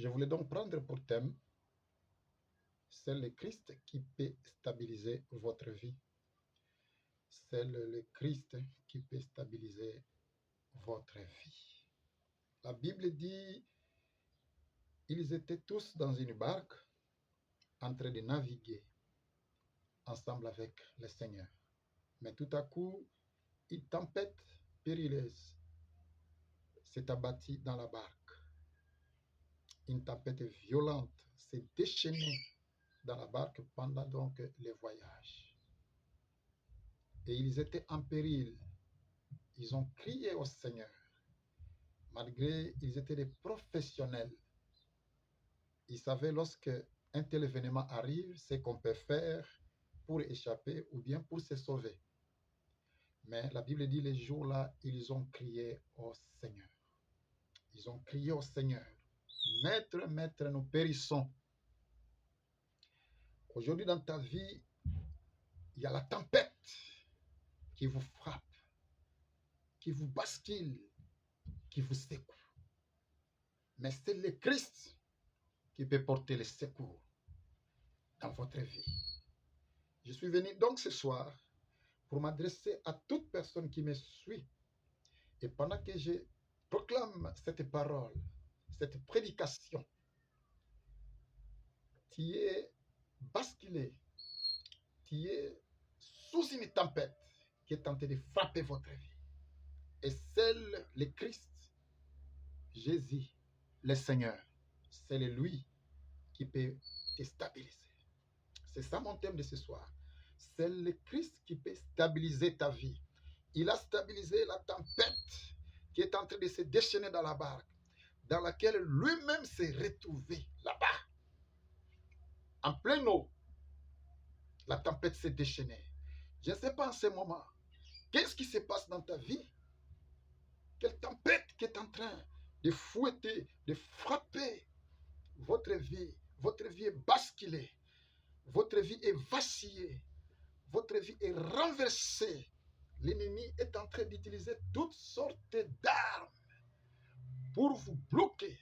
Je voulais donc prendre pour thème, c'est le Christ qui peut stabiliser votre vie. C'est le Christ qui peut stabiliser votre vie. La Bible dit, ils étaient tous dans une barque en train de naviguer ensemble avec le Seigneur. Mais tout à coup, une tempête périlleuse s'est abattue dans la barque. Une tempête violente s'est déchaînée dans la barque pendant donc le voyage. Et ils étaient en péril. Ils ont crié au Seigneur. Malgré ils étaient des professionnels. Ils savaient lorsque un tel événement arrive, ce qu'on peut faire pour échapper ou bien pour se sauver. Mais la Bible dit les jours-là, ils ont crié au Seigneur. Ils ont crié au Seigneur. Maître, Maître, nous périssons. Aujourd'hui dans ta vie, il y a la tempête qui vous frappe, qui vous bascule, qui vous secoue. Mais c'est le Christ qui peut porter le secours dans votre vie. Je suis venu donc ce soir pour m'adresser à toute personne qui me suit. Et pendant que je proclame cette parole, cette prédication, tu es basculé, tu es sous une tempête qui est tentée de frapper votre vie. Et seul le Christ, Jésus, le Seigneur, c'est lui qui peut te stabiliser. C'est ça mon thème de ce soir. C'est le Christ qui peut stabiliser ta vie. Il a stabilisé la tempête qui est en train de se déchaîner dans la barque, dans laquelle lui-même s'est retrouvé là-bas. En pleine eau, la tempête s'est déchaînée. Je ne sais pas en ce moment, qu'est-ce qui se passe dans ta vie? Quelle tempête qui est en train de fouetter, de frapper votre vie? Votre vie est basculée. Votre vie est vacillée. Votre vie est renversée. L'ennemi est en train d'utiliser toutes sortes d'armes pour vous bloquer,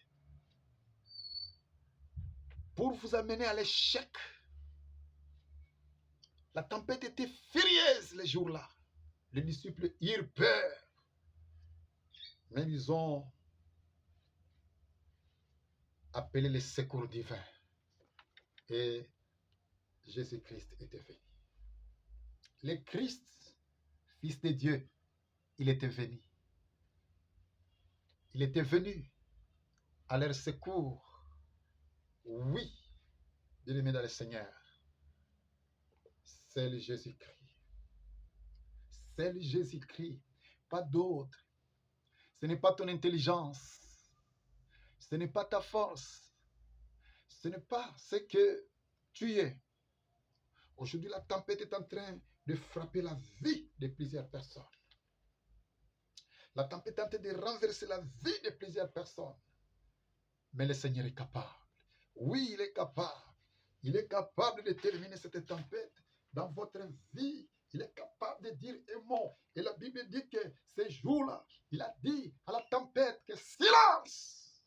pour vous amener à l'échec. La tempête était furieuse les jours-là. Les disciples eurent peur, mais ils ont appelé les secours divins. Et Jésus-Christ était venu. Le Christ, Fils de Dieu, il était venu. Il était venu à leur secours. Oui, bien-aimé dans le Seigneur, c'est le Jésus-Christ. C'est le Jésus-Christ, pas d'autre. Ce n'est pas ton intelligence. Ce n'est pas ta force. Ce n'est pas ce que tu es. Aujourd'hui, la tempête est en train de frapper la vie de plusieurs personnes. La tempête est en train de renverser la vie de plusieurs personnes. Mais le Seigneur est capable. Oui, il est capable. Il est capable de terminer cette tempête dans votre vie. Il est capable de dire un mot. Et la Bible dit que ces jours-là, il a dit à la tempête que silence.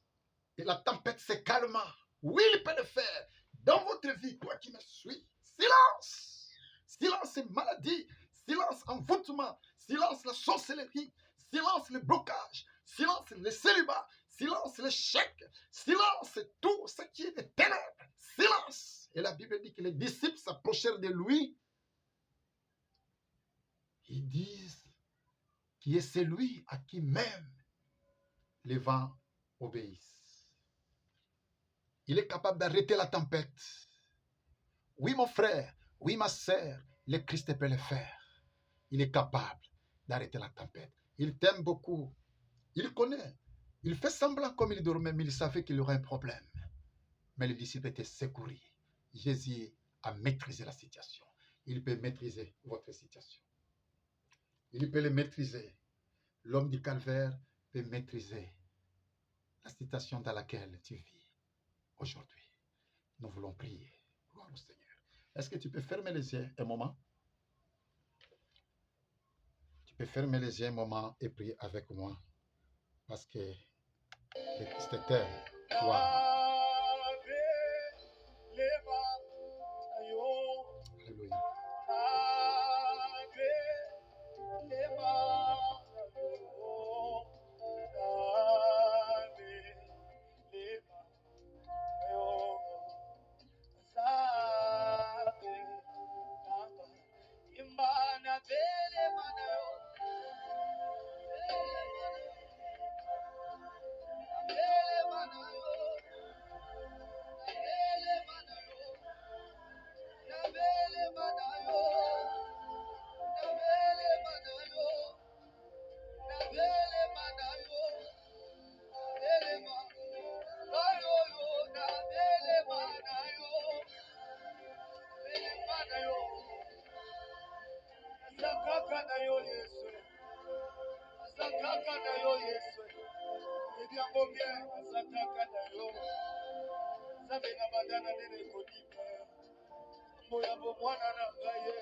Et la tempête se calma. Oui, il peut le faire. Dans votre vie, toi qui me suis, silence. Silence et maladie. Silence envoûtement. Silence la sorcellerie. Silence le blocage. Silence le célibat. Silence l'échec. Silence tout ce qui est des ténèbres. Silence. Et la Bible dit que les disciples s'approchèrent de lui. Ils disent qui est celui à qui même les vents obéissent. Il est capable d'arrêter la tempête. Oui, mon frère, oui, ma sœur, le Christ peut le faire. Il est capable d'arrêter la tempête. Il t'aime beaucoup. Il connaît. Il fait semblant comme il dormait, mais il savait qu'il y aurait un problème. Mais les disciples étaient secourus. Jésus a maîtrisé la situation. Il peut maîtriser votre situation. Il peut le maîtriser. L'homme du calvaire peut maîtriser la situation dans laquelle tu vis aujourd'hui. Nous voulons prier. Gloire au Seigneur. Est-ce que tu peux fermer les yeux un moment? Tu peux fermer les yeux un moment et prier avec moi. Parce que le Christ t'aime. Wow. mataka na yo nzambe na bandana nene kodima moya bomwana na ngai ye